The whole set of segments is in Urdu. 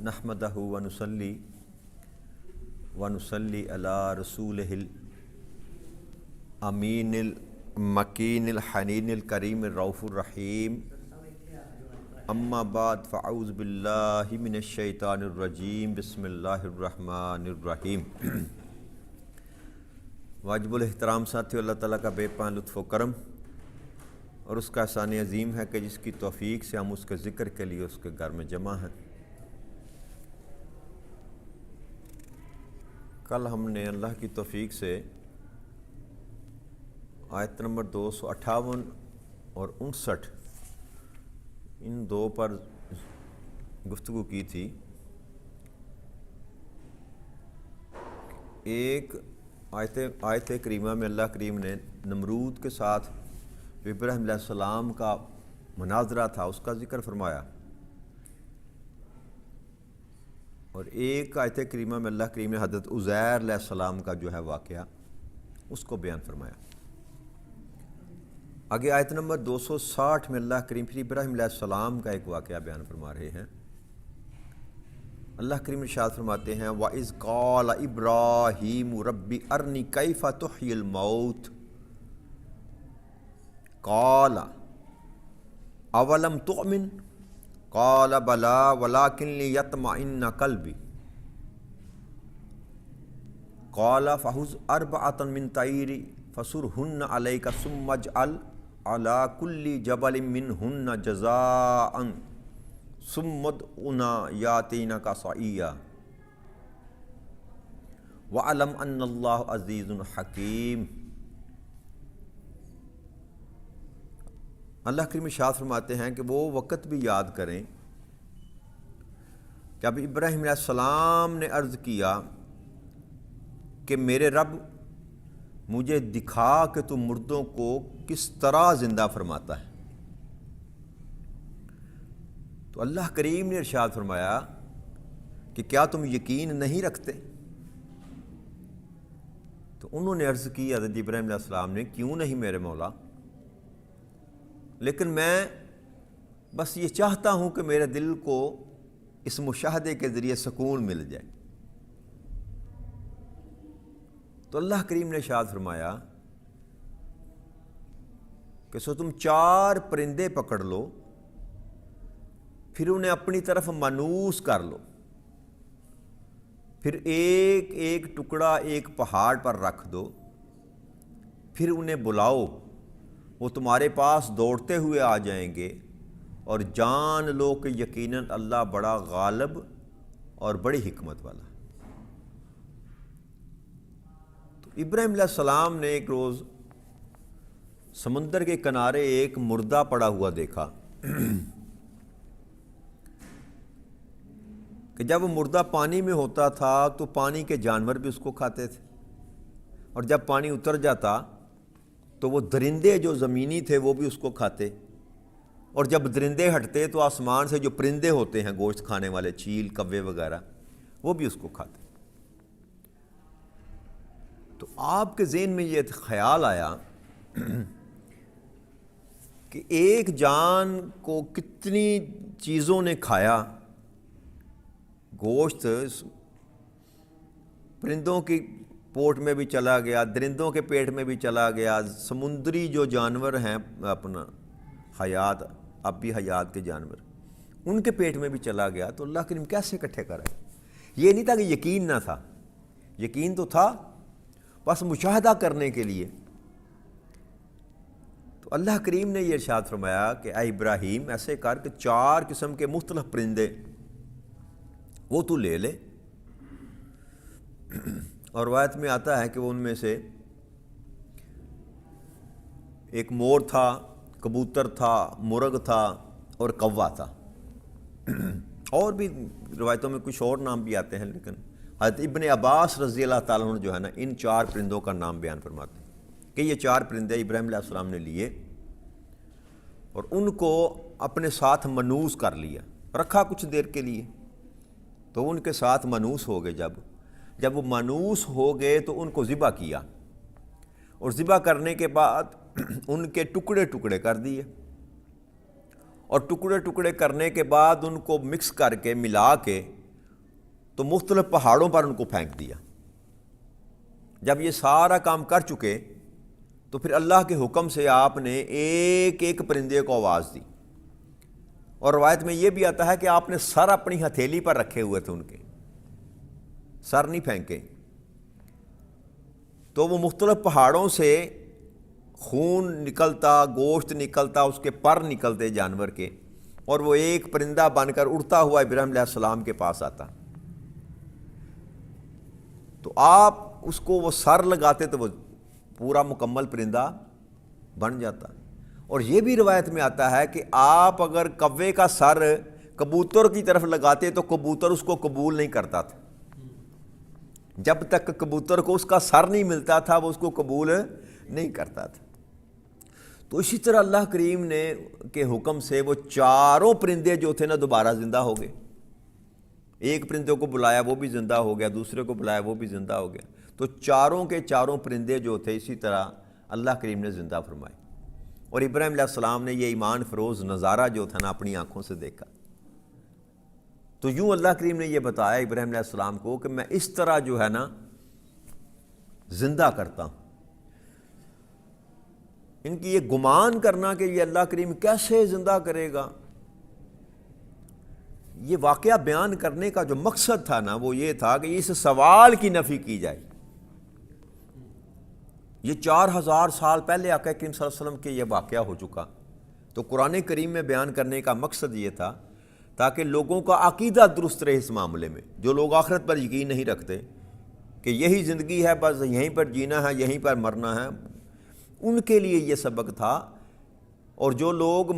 نحمدہ ونصلی علی رسولہ الامین المکین الحنین الکریم الرؤوف الرحیم اما بعد فاعوذ باللہ من الشیطان الرجیم بسم اللہ الرحمن الرحیم۔ واجب الاحترام ساتھیو، اللہ تعالیٰ کا بے پناہ لطف و کرم اور اس کا احسان عظیم ہے کہ جس کی توفیق سے ہم اس کے ذکر کے لیے اس کے گھر میں جمع ہیں۔ کل ہم نے اللہ کی توفیق سے آیت نمبر 258 اور 59 ان دو پر گفتگو کی تھی۔ ایک آیت کریمہ میں اللہ کریم نے نمرود کے ساتھ ابراہیم علیہ السلام کا مناظرہ تھا، اس کا ذکر فرمایا، اور ایک آیت کریمہ میں اللہ کریم نے حضرت عزیر علیہ السلام کا جو ہے واقعہ اس کو بیان فرمایا۔ آگے آیت نمبر 260 میں اللہ کریم پھر ابراہیم علیہ السلام کا ایک واقعہ بیان فرما رہے ہیں۔ اللہ کریم ارشاد فرماتے ہیں وَإِذْ قَالَ إِبْرَاهِيمُ رَبِّ أَرْنِي كَيْفَ تُحْيِي الْمَوْتَ قَالَ أَوَلَمْ تُؤْمِنْ قَالَ بَلَىٰ وَلَٰكِنْ لِيَطْمَئِنَّ قَلْبِي قَالَ فَخُذْ أَرْبَعَةً مِّن الطَّيْرِ فَصُرْهُنَّ عَلَيْكَ ثُمَّ اجْعَلْ عَلَىٰ كُلِّ جَبَلٍ مِّنْهُنَّ جَزَاءً ثُمَّ ادْعُهُنَّ يَأْتِينَكَ سَعِيًّا وَاعْلَمْ أَنَّ اللَّهَ عَزِيزٌ حَكِيمٌ۔ اللہ کریم ارشاد فرماتے ہیں کہ وہ وقت بھی یاد کریں جب ابراہیم علیہ السلام نے عرض کیا کہ میرے رب مجھے دکھا کہ تو مردوں کو کس طرح زندہ فرماتا ہے۔ تو اللہ کریم نے ارشاد فرمایا کہ کیا تم یقین نہیں رکھتے؟ تو انہوں نے عرض کی حضرت ابراہیم علیہ السلام نے، کیوں نہیں میرے مولا، لیکن میں بس یہ چاہتا ہوں کہ میرے دل کو اس مشاہدے کے ذریعے سکون مل جائے۔ تو اللہ کریم نے ارشاد فرمایا کہ سو تم 4 پرندے پکڑ لو، پھر انہیں اپنی طرف مانوس کر لو، پھر ایک ایک ٹکڑا ایک پہاڑ پر رکھ دو، پھر انہیں بلاؤ، وہ تمہارے پاس دوڑتے ہوئے آ جائیں گے، اور جان لو کہ یقیناً اللہ بڑا غالب اور بڑی حکمت والا۔ تو ابراہیم علیہ السلام نے ایک روز سمندر کے کنارے ایک مردہ پڑا ہوا دیکھا کہ جب وہ مردہ پانی میں ہوتا تھا تو پانی کے جانور بھی اس کو کھاتے تھے، اور جب پانی اتر جاتا تو وہ درندے جو زمینی تھے وہ بھی اس کو کھاتے، اور جب درندے ہٹتے تو آسمان سے جو پرندے ہوتے ہیں گوشت کھانے والے، چیل، کوے وغیرہ، وہ بھی اس کو کھاتے۔ تو آپ کے ذہن میں یہ خیال آیا کہ ایک جان کو کتنی چیزوں نے کھایا، گوشت پرندوں کی پوٹ میں بھی چلا گیا، درندوں کے پیٹ میں بھی چلا گیا، سمندری جو جانور ہیں اپنا حیات، اب بھی حیات کے جانور، ان کے پیٹ میں بھی چلا گیا۔ تو اللہ کریم کیسے اکٹھے کر رہے؟ یہ نہیں تھا کہ یقین نہ تھا، یقین تو تھا، بس مشاہدہ کرنے کے لیے۔ تو اللہ کریم نے یہ ارشاد فرمایا کہ اے ابراہیم ایسے کر کہ 4 قسم کے مختلف پرندے وہ تو لے لے، اور روایت میں آتا ہے کہ وہ ان میں سے ایک مور تھا، کبوتر تھا، مرغ تھا اور کوا تھا، اور بھی روایتوں میں کچھ اور نام بھی آتے ہیں، لیکن حضرت ابن عباس رضی اللہ تعالیٰ عنہ جو ہے نا ان 4 پرندوں کا نام بیان فرماتے ہیں کہ یہ 4 پرندے ابراہیم علیہ السلام نے لیے اور ان کو اپنے ساتھ منوس کر لیا، رکھا کچھ دیر کے لیے، تو ان کے ساتھ منوس ہو گئے۔ جب وہ مانوس ہو گئے تو ان کو ذبح کیا، اور ذبح کرنے کے بعد ان کے ٹکڑے ٹکڑے کر دیے، اور ٹکڑے ٹکڑے کرنے کے بعد ان کو مکس کر کے ملا کے تو مختلف پہاڑوں پر ان کو پھینک دیا۔ جب یہ سارا کام کر چکے تو پھر اللہ کے حکم سے آپ نے ایک ایک پرندے کو آواز دی، اور روایت میں یہ بھی آتا ہے کہ آپ نے سر اپنی ہتھیلی پر رکھے ہوئے تھے، ان کے سر نہیں پھینکے، تو وہ مختلف پہاڑوں سے خون نکلتا، گوشت نکلتا، اس کے پر نکلتے جانور کے، اور وہ ایک پرندہ بن کر اڑتا ہوا ابراہیم علیہ السلام کے پاس آتا، تو آپ اس کو وہ سر لگاتے تو وہ پورا مکمل پرندہ بن جاتا۔ اور یہ بھی روایت میں آتا ہے کہ آپ اگر کوے کا سر کبوتر کی طرف لگاتے تو کبوتر اس کو قبول نہیں کرتا تھا، جب تک کبوتر کو اس کا سر نہیں ملتا تھا وہ اس کو قبول نہیں کرتا تھا۔ تو اسی طرح اللہ کریم نے کے حکم سے وہ چاروں پرندے جو تھے نا دوبارہ زندہ ہو گئے، ایک پرندے کو بلایا وہ بھی زندہ ہو گیا، دوسرے کو بلایا وہ بھی زندہ ہو گیا، تو چاروں کے چاروں پرندے جو تھے اسی طرح اللہ کریم نے زندہ فرمائے، اور ابراہیم علیہ السلام نے یہ ایمان فروز نظارہ جو تھا نا اپنی آنکھوں سے دیکھا۔ تو یوں اللہ کریم نے یہ بتایا ابراہیم علیہ السلام کو کہ میں اس طرح جو ہے نا زندہ کرتا ہوں۔ ان کی یہ گمان کرنا کہ یہ اللہ کریم کیسے زندہ کرے گا، یہ واقعہ بیان کرنے کا جو مقصد تھا نا وہ یہ تھا کہ اس سوال کی نفی کی جائے۔ یہ 4000 سال پہلے آقا کریم صلی اللہ علیہ وسلم کے یہ واقعہ ہو چکا، تو قرآن کریم میں بیان کرنے کا مقصد یہ تھا تاکہ لوگوں کا عقیدہ درست رہے اس معاملے میں۔ جو لوگ آخرت پر یقین نہیں رکھتے کہ یہی زندگی ہے، بس یہیں پر جینا ہے، یہیں پر مرنا ہے، ان کے لیے یہ سبق تھا۔ اور جو لوگ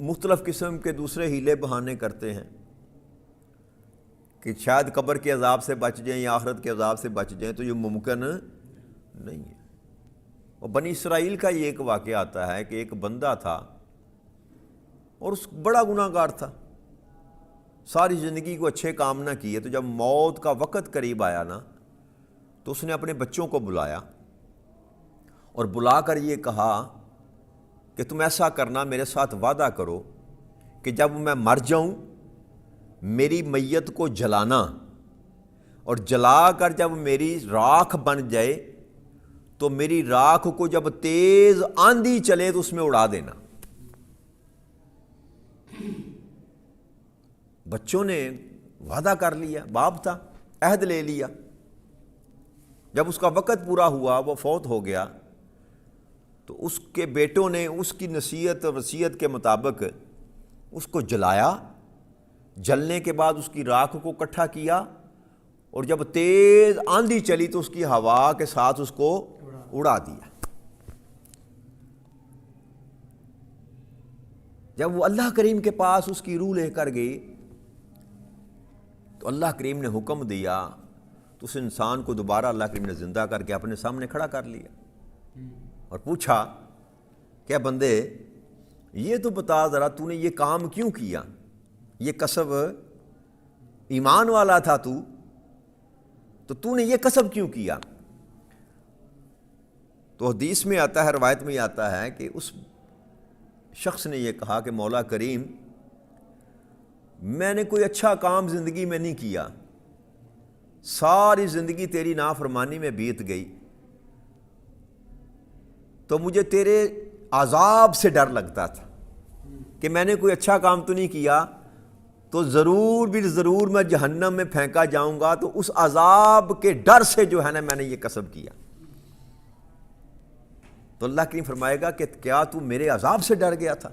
مختلف قسم کے دوسرے ہیلے بہانے کرتے ہیں کہ شاید قبر کے عذاب سے بچ جائیں یا آخرت کے عذاب سے بچ جائیں، تو یہ ممکن نہیں ہے۔ اور بنی اسرائیل کا یہ ایک واقعہ آتا ہے کہ ایک بندہ تھا اور اس بڑا گناہ گار تھا، ساری زندگی کو اچھے کام نہ کیے، تو جب موت کا وقت قریب آیا نا تو اس نے اپنے بچوں کو بلایا اور بلا کر یہ کہا کہ تم ایسا کرنا، میرے ساتھ وعدہ کرو کہ جب میں مر جاؤں میری میت کو جلانا، اور جلا کر جب میری راکھ بن جائے تو میری راکھ کو جب تیز آندھی چلے تو اس میں اڑا دینا۔ بچوں نے وعدہ کر لیا، باپ تھا، عہد لے لیا۔ جب اس کا وقت پورا ہوا، وہ فوت ہو گیا، تو اس کے بیٹوں نے اس کی نصیحت اور وصیت کے مطابق اس کو جلایا، جلنے کے بعد اس کی راکھ کو اکٹھا کیا، اور جب تیز آندھی چلی تو اس کی ہوا کے ساتھ اس کو اڑا دیا۔ جب وہ اللہ کریم کے پاس اس کی روح لے کر گئی تو اللہ کریم نے حکم دیا تو اس انسان کو دوبارہ اللہ کریم نے زندہ کر کے اپنے سامنے کھڑا کر لیا اور پوچھا کہ بندے یہ تو بتا ذرا تو نے یہ کام کیوں کیا، یہ کسب ایمان والا تھا تو نے یہ کسب کیوں کیا؟ تو حدیث میں آتا ہے، روایت میں آتا ہے کہ اس شخص نے یہ کہا کہ مولا کریم میں نے کوئی اچھا کام زندگی میں نہیں کیا، ساری زندگی تیری نافرمانی میں بیت گئی، تو مجھے تیرے عذاب سے ڈر لگتا تھا کہ میں نے کوئی اچھا کام تو نہیں کیا تو ضرور بھی ضرور میں جہنم میں پھینکا جاؤں گا، تو اس عذاب کے ڈر سے جو ہے نا میں نے یہ کسب کیا۔ تو اللہ کریم فرمائے گا کہ کیا تو میرے عذاب سے ڈر گیا تھا،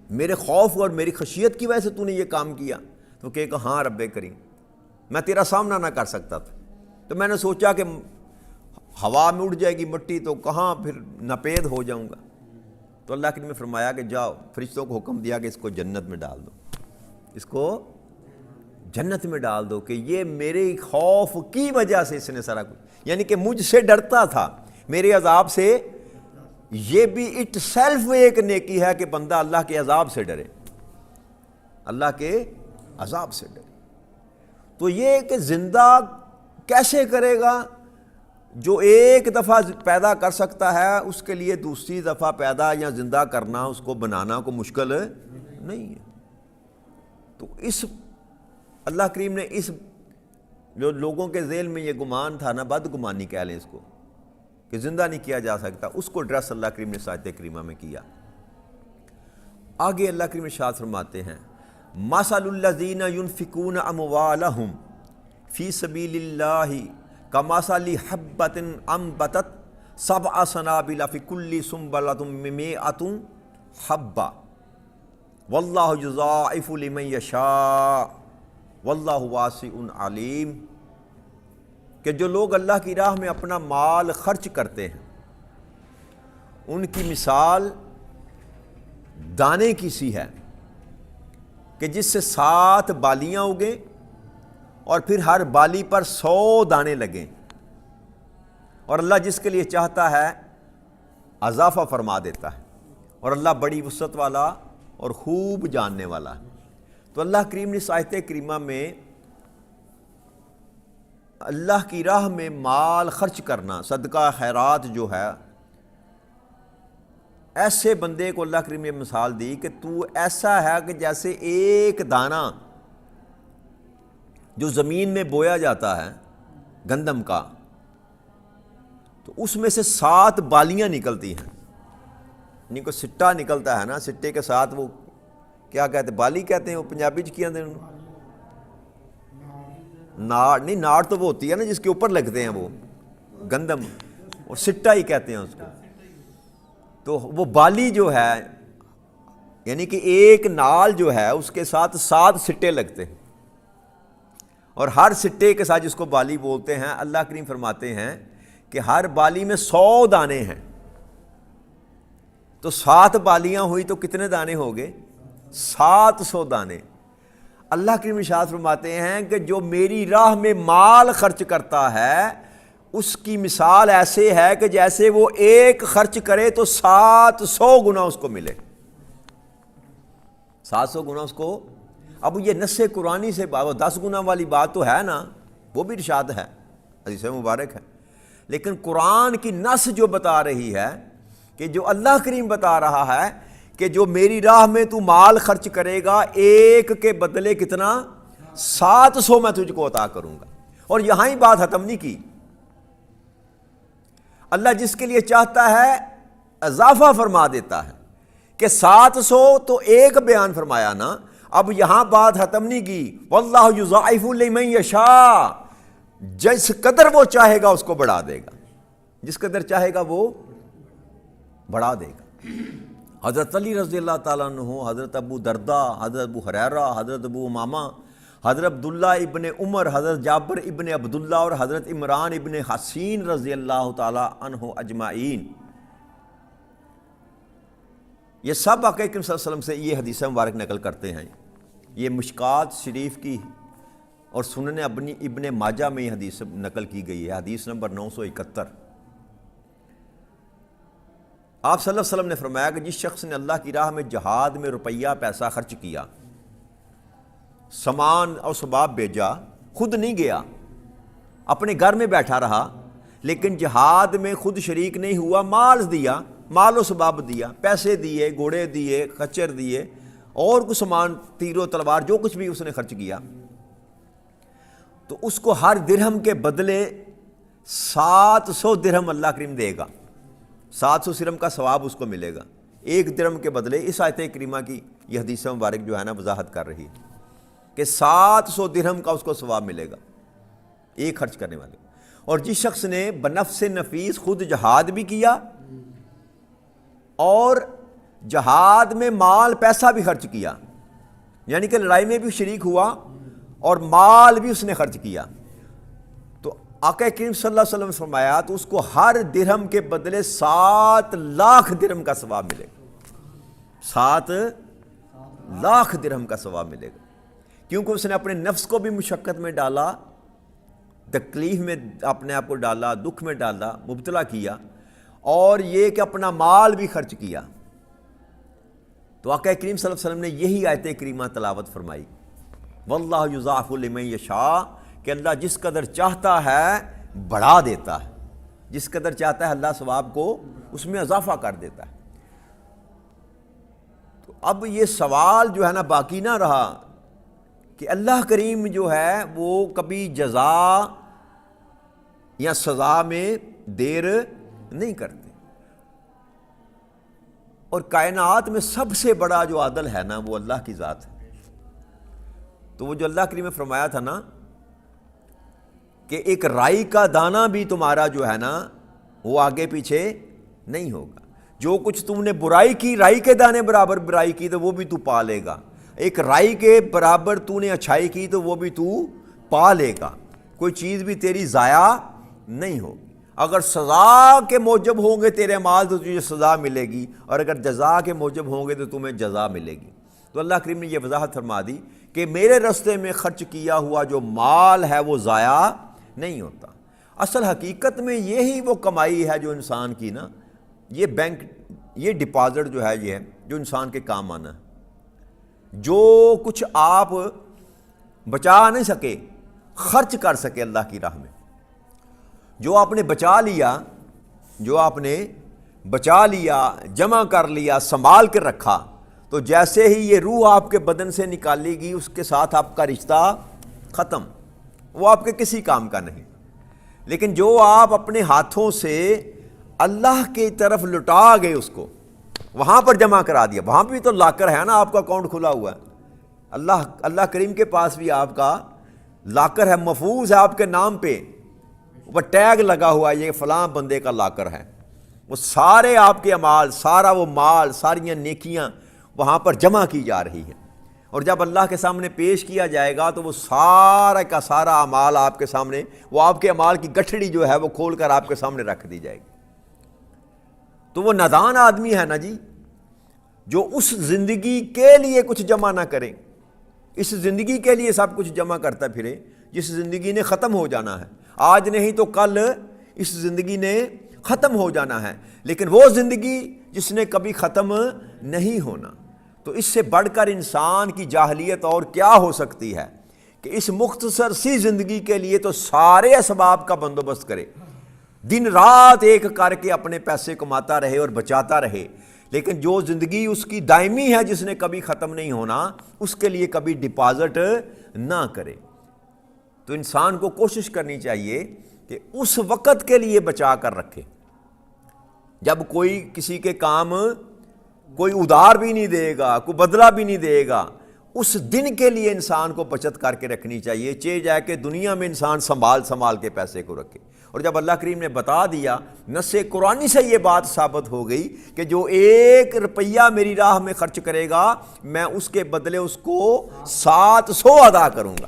میرے خوف اور میری خشیت کی وجہ سے تو نے یہ کام کیا؟ تو کہے گا ہاں رب کریم، میں تیرا سامنا نہ کر سکتا تھا، تو میں نے سوچا کہ ہوا میں اڑ جائے گی مٹی تو کہاں پھر ناپید ہو جاؤں گا۔ تو اللہ کریم نے فرمایا کہ جاؤ، فرشتوں کو حکم دیا کہ اس کو جنت میں ڈال دو، اس کو جنت میں ڈال دو، کہ یہ میرے خوف کی وجہ سے اس نے سارا کچھ، یعنی کہ مجھ سے ڈرتا تھا، میرے عذاب سے۔ یہ بھی اٹ سیلف ایک نیکی ہے کہ بندہ اللہ کے عذاب سے ڈرے، اللہ کے عذاب سے ڈرے۔ تو یہ کہ زندہ کیسے کرے گا؟ جو ایک دفعہ پیدا کر سکتا ہے اس کے لیے دوسری دفعہ پیدا یا زندہ کرنا، اس کو بنانا کو مشکل نہیں ہے۔ تو اس اللہ کریم نے اس جو لوگوں کے ذہن میں یہ گمان تھا نا، بدگمانی کہہ لیں اس کو، کہ زندہ نہیں کیا جا سکتا، اس کو ڈریس اللہ کریم نے اس آیت کریمہ میں کیا۔ آگے اللہ کریم ارشاد فرماتے ہیں مَثَلُ الَّذِينَ يُنْفِقُونَ أَمْوَالَهُمْ فِي سَبِيلِ اللَّهِ كَمَثَلِ حَبَّةٍ أَنبَتَتْ سَبْعَ سَنَابِلَ فِي كُلِّ سُنبُلَةٍ مِّائَةُ حَبَّةٍ وَاللَّهُ يُضَاعِفُ لِمَن يَشَاءُ وَاللَّهُ وَاسِعٌ عَلِيمٌ، کہ جو لوگ اللہ کی راہ میں اپنا مال خرچ کرتے ہیں ان کی مثال دانے کی سی ہے کہ جس سے 7 بالیاں اگیں اور پھر ہر بالی پر 100 دانے لگیں، اور اللہ جس کے لیے چاہتا ہے اضافہ فرما دیتا ہے، اور اللہ بڑی وسعت والا اور خوب جاننے والا ہے۔ تو اللہ کریم نے اس آیت کریمہ میں اللہ کی راہ میں مال خرچ کرنا، صدقہ خیرات جو ہے، ایسے بندے کو اللہ کریم نے مثال دی کہ تو ایسا ہے کہ جیسے ایک دانہ جو زمین میں بویا جاتا ہے گندم کا، تو اس میں سے 7 بالیاں نکلتی ہیں، یعنی کوئی سٹا نکلتا ہے نا، سٹے کے ساتھ وہ کیا کہتے ہیں، بالی کہتے ہیں، وہ پنجابی چ کیا ناڑ نہیں، ناڑ تو وہ ہوتی ہے نا جس کے اوپر لگتے ہیں وہ گندم، اور سٹا ہی کہتے ہیں اس کو۔ تو وہ بالی جو ہے یعنی کہ ایک نال جو ہے اس کے ساتھ 7 سٹے لگتے ہیں، اور ہر سٹے کے ساتھ جس کو بالی بولتے ہیں، اللہ کریم فرماتے ہیں کہ ہر بالی میں 100 دانے ہیں، تو 7 بالیاں ہوئی تو کتنے دانے ہو گئے؟ 700 دانے۔ اللہ کریم ارشاد فرماتے ہیں کہ جو میری راہ میں مال خرچ کرتا ہے اس کی مثال ایسے ہے کہ جیسے وہ ایک خرچ کرے تو 700 گنا اس کو ملے، 700 گنا اس کو۔ اب یہ نص قرآنی سے 10 گنا والی بات تو ہے نا، وہ بھی ارشاد ہے، حدیث مبارک ہے، لیکن قرآن کی نص جو بتا رہی ہے کہ جو اللہ کریم بتا رہا ہے کہ جو میری راہ میں تو مال خرچ کرے گا ایک کے بدلے کتنا؟ 700 میں تجھ کو عطا کروں گا۔ اور یہاں ہی بات ختم نہیں کی، اللہ جس کے لیے چاہتا ہے اضافہ فرما دیتا ہے کہ 700 تو ایک بیان فرمایا نا، اب یہاں بات ختم نہیں کی، واللہ یضاعف لمن یشاء، جس قدر وہ چاہے گا اس کو بڑھا دے گا، جس قدر چاہے گا وہ بڑھا دے گا۔ حضرت علی رضی اللہ تعالیٰ عنہ، حضرت ابو دردہ، حضرت ابو ہریرہ، حضرت ابو امامہ، حضرت عبداللہ ابن عمر، حضرت جابر ابن عبداللہ اور حضرت عمران ابن حسین رضی اللہ تعالیٰ عنہ اجمعین، یہ سب آقا کریم صلی اللہ علیہ وسلم سے یہ حدیث مبارک نقل کرتے ہیں۔ یہ مشکات شریف کی اور سنن ابن ماجہ میں یہ حدیث نقل کی گئی ہے، حدیث نمبر 971۔ آپ صلی اللہ علیہ وسلم نے فرمایا کہ جس شخص نے اللہ کی راہ میں جہاد میں روپیہ پیسہ خرچ کیا، سامان اور اسباب بھیجا، خود نہیں گیا، اپنے گھر میں بیٹھا رہا، لیکن جہاد میں خود شریک نہیں ہوا، مال دیا، مال و اسباب دیا، پیسے دیے، گھوڑے دیے، خچر دیے، اور کچھ سامان، تیر و تلوار، جو کچھ بھی اس نے خرچ کیا، تو اس کو ہر درہم کے بدلے 700 درہم اللہ کریم دے گا، 700 درہم کا ثواب اس کو ملے گا، ایک درہم کے بدلے۔ اس آیت کریمہ کی یہ حدیث مبارک جو ہے نا وضاحت کر رہی ہے کہ 700 درہم کا اس کو ثواب ملے گا ایک خرچ کرنے والے۔ اور جس شخص نے بنفس نفیس خود جہاد بھی کیا اور جہاد میں مال پیسہ بھی خرچ کیا، یعنی کہ لڑائی میں بھی شریک ہوا اور مال بھی اس نے خرچ کیا، تو آقا کریم صلی اللہ علیہ وسلم نے فرمایا تو اس کو ہر درہم کے بدلے 7 لاکھ درہم کا ثواب ملے گا، 7 لاکھ درہم کا ثواب ملے گا، کیونکہ اس نے اپنے نفس کو بھی مشقت میں ڈالا، تکلیف میں اپنے آپ کو ڈالا، دکھ میں ڈالا، مبتلا کیا، اور یہ کہ اپنا مال بھی خرچ کیا۔ تو آقا کریم صلی اللہ علیہ وسلم نے یہی آیت کریمہ تلاوت فرمائی، واللہ یضاعف لمن یشاء، کہ اللہ جس قدر چاہتا ہے بڑھا دیتا ہے، جس قدر چاہتا ہے اللہ ثواب کو اس میں اضافہ کر دیتا ہے۔ تو اب یہ سوال جو ہے نا باقی نہ رہا کہ اللہ کریم جو ہے وہ کبھی جزا یا سزا میں دیر نہیں کرتے، اور کائنات میں سب سے بڑا جو عادل ہے نا وہ اللہ کی ذات ہے۔ تو وہ جو اللہ کریم نے فرمایا تھا نا کہ ایک رائی کا دانہ بھی تمہارا جو ہے نا وہ آگے پیچھے نہیں ہوگا، جو کچھ تم نے برائی کی رائی کے دانے برابر برائی کی تو وہ بھی تو پا لے گا، ایک رائی کے برابر تو نے اچھائی کی تو وہ بھی تو پا لے گا، کوئی چیز بھی تیری ضائع نہیں ہوگی۔ اگر سزا کے موجب ہوں گے تیرے اعمال تو تجھے سزا ملے گی، اور اگر جزا کے موجب ہوں گے تو تمہیں جزا ملے گی۔ تو اللہ کریم نے یہ وضاحت فرما دی کہ میرے راستے میں خرچ کیا ہوا جو مال ہے وہ ضائع نہیں ہوتا۔ اصل حقیقت میں یہی وہ کمائی ہے جو انسان کی نا، یہ بینک، یہ ڈپازٹ جو ہے یہ ہے جو انسان کے کام آنا ہے۔ جو کچھ آپ بچا نہیں سکے خرچ کر سکے اللہ کی راہ میں، جو آپ نے بچا لیا، جو آپ نے بچا لیا، جمع کر لیا، سنبھال کے رکھا، تو جیسے ہی یہ روح آپ کے بدن سے نکالے گی اس کے ساتھ آپ کا رشتہ ختم، وہ آپ کے کسی کام کا نہیں۔ لیکن جو آپ اپنے ہاتھوں سے اللہ کی طرف لٹا گئے، اس کو وہاں پر جمع کرا دیا، وہاں بھی تو لاکر ہے نا، آپ کا اکاؤنٹ کھلا ہوا ہے، اللہ کریم کے پاس بھی آپ کا لاکر ہے، محفوظ ہے آپ کے نام پہ، وہ ٹیگ لگا ہوا ہے یہ فلاں بندے کا لاکر ہے، وہ سارے آپ کے اعمال، سارا وہ مال، ساریاں نیکیاں وہاں پر جمع کی جا رہی ہیں، اور جب اللہ کے سامنے پیش کیا جائے گا تو وہ سارا کا سارا اعمال آپ کے سامنے، وہ آپ کے اعمال کی گٹھڑی جو ہے وہ کھول کر آپ کے سامنے رکھ دی جائے گی۔ تو وہ نادان آدمی ہے نا جی جو اس زندگی کے لیے کچھ جمع نہ کرے، اس زندگی کے لیے سب کچھ جمع کرتا پھرے، جس زندگی نے ختم ہو جانا ہے، آج نہیں تو کل اس زندگی نے ختم ہو جانا ہے، لیکن وہ زندگی جس نے کبھی ختم نہیں ہونا۔ تو اس سے بڑھ کر انسان کی جاہلیت اور کیا ہو سکتی ہے کہ اس مختصر سی زندگی کے لیے تو سارے اسباب کا بندوبست کرے، دن رات ایک کر کے اپنے پیسے کماتا رہے اور بچاتا رہے، لیکن جو زندگی اس کی دائمی ہے جس نے کبھی ختم نہیں ہونا، اس کے لیے کبھی ڈپازٹ نہ کرے۔ تو انسان کو کوشش کرنی چاہیے کہ اس وقت کے لیے بچا کر رکھے جب کوئی کسی کے کام کوئی ادھار بھی نہیں دے گا، کوئی بدلہ بھی نہیں دے گا، اس دن کے لیے انسان کو بچت کر کے رکھنی چاہیے، چاہے جائے کہ دنیا میں انسان سنبھال کے پیسے کو رکھے۔ اور جب اللہ کریم نے بتا دیا، نص قرآنی سے یہ بات ثابت ہو گئی کہ جو 1 روپیہ میری راہ میں خرچ کرے گا میں اس کے بدلے اس کو 700 ادا کروں گا،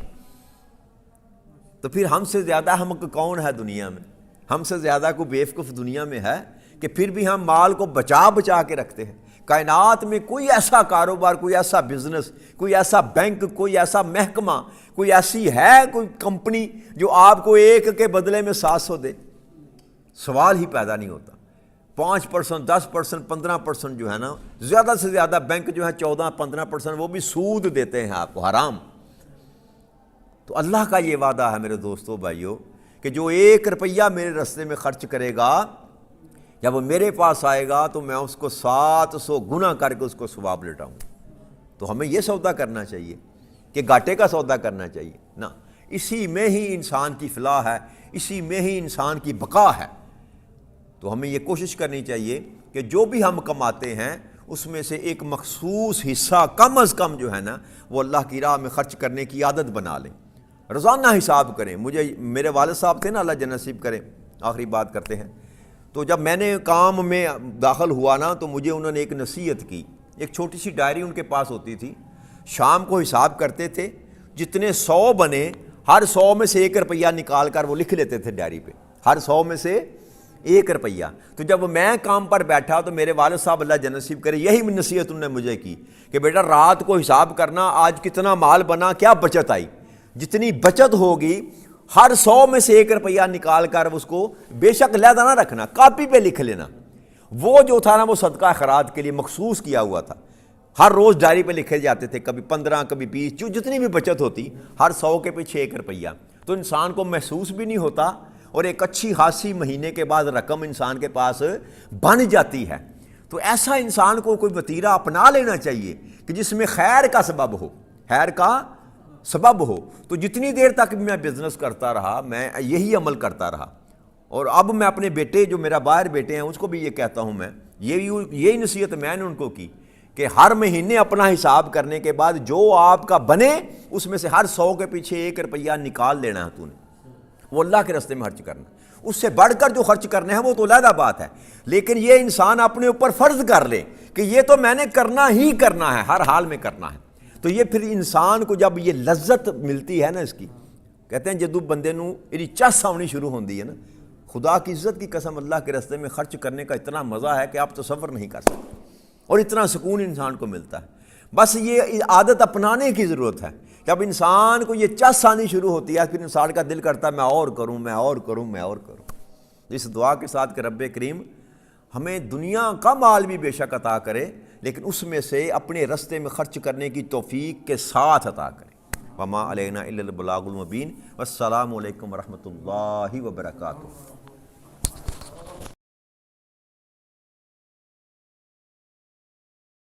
تو پھر ہم سے زیادہ احمق کون ہے دنیا میں؟ ہم سے زیادہ کوئی بیوقوف دنیا میں ہے کہ پھر بھی ہم مال کو بچا کے رکھتے ہیں؟ کائنات میں کوئی ایسا کاروبار، کوئی ایسا بزنس، کوئی ایسا بینک، کوئی ایسا محکمہ، کوئی ایسی ہے کوئی کمپنی جو آپ کو 1 کے بدلے میں 700 دے؟ سوال ہی پیدا نہیں ہوتا۔ 5%، 10%، 15% جو ہے نا، زیادہ سے زیادہ بینک جو ہے 14-15%، وہ بھی سود دیتے ہیں آپ کو، حرام۔ تو اللہ کا یہ وعدہ ہے میرے دوستو بھائیو کہ جو 1 روپیہ میرے راستے میں خرچ کرے گا، جب وہ میرے پاس آئے گا تو میں اس کو 700 گنا کر کے اس کو ثواب لٹاؤں۔ تو ہمیں یہ سودا کرنا چاہیے کہ گھاٹے کا سودا کرنا چاہیے نا، اسی میں ہی انسان کی فلاح ہے، اسی میں ہی انسان کی بقا ہے۔ تو ہمیں یہ کوشش کرنی چاہیے کہ جو بھی ہم کماتے ہیں اس میں سے ایک مخصوص حصہ کم از کم جو ہے نا وہ اللہ کی راہ میں خرچ کرنے کی عادت بنا لیں، روزانہ حساب کریں۔ میرے والد صاحب تھے نا، اللہ جنت نصیب کرے، آخری بات کرتے ہیں، تو جب میں نے کام میں داخل ہوا نا تو مجھے انہوں نے ایک نصیحت کی، ایک چھوٹی سی ڈائری ان کے پاس ہوتی تھی، شام کو حساب کرتے تھے، جتنے 100 بنے ہر 100 میں سے 1 روپیہ نکال کر وہ لکھ لیتے تھے ڈائری پہ، ہر 100 میں سے 1 روپیہ۔ تو جب میں کام پر بیٹھا تو میرے والد صاحب اللہ جنت نصیب کرے یہی نصیحت انہوں نے مجھے کی کہ بیٹا رات کو حساب کرنا، آج کتنا مال بنا، کیا بچت آئی، جتنی بچت ہوگی ہر 100 میں سے 1 روپیہ نکال کر اس کو بے شک علیحدہ نہ رکھنا، کاپی پہ لکھ لینا۔ وہ جو تھا نا وہ صدقہ خیرات کے لیے مخصوص کیا ہوا تھا، ہر روز ڈائری پہ لکھے جاتے تھے، کبھی 15 کبھی 20، جو جتنی بھی بچت ہوتی، ہر 100 کے پیچھے 1 روپیہ، تو انسان کو محسوس بھی نہیں ہوتا، اور ایک اچھی خاصی مہینے کے بعد رقم انسان کے پاس بن جاتی ہے۔ تو ایسا انسان کو کوئی وتیرہ اپنا لینا چاہیے کہ جس میں خیر کا سبب ہو، خیر کا سبب ہو۔ تو جتنی دیر تک میں بزنس کرتا رہا، میں یہی عمل کرتا رہا، اور اب میں اپنے بیٹے، جو میرا باہر بیٹے ہیں، اس کو بھی یہ کہتا ہوں، میں یہی نصیحت میں نے ان کو کی کہ ہر مہینے اپنا حساب کرنے کے بعد جو آپ کا بنے اس میں سے ہر 100 کے پیچھے 1 روپیہ نکال لینا ہے، تو نے وہ اللہ کے راستے میں خرچ کرنا۔ اس سے بڑھ کر جو خرچ کرنا ہے وہ تو علیحدہ بات ہے، لیکن یہ انسان اپنے اوپر فرض کر لے کہ یہ تو میں نے کرنا ہی کرنا ہے، ہر حال میں کرنا ہے۔ تو یہ پھر انسان کو جب یہ لذت ملتی ہے نا اس کی، کہتے ہیں جدو بندے نو یہ چس آنی شروع ہوتی ہے نا، خدا کی عزت کی قسم، اللہ کے راستے میں خرچ کرنے کا اتنا مزہ ہے کہ آپ تصور نہیں کر سکتے، اور اتنا سکون انسان کو ملتا ہے۔ بس یہ عادت اپنانے کی ضرورت ہے۔ جب انسان کو یہ چس آنی شروع ہوتی ہے، پھر انسان کا دل کرتا ہے میں اور کروں، میں اور کروں، میں اور کروں۔ اس دعا کے ساتھ کہ رب کریم ہمیں دنیا کا مال بھی بے شک عطا کرے، لیکن اس میں سے اپنے رستے میں خرچ کرنے کی توفیق کے ساتھ عطا کرے۔ وما علینا الا البلاغ المبین۔ والسلام علیکم ورحمۃ اللہ وبرکاتہ۔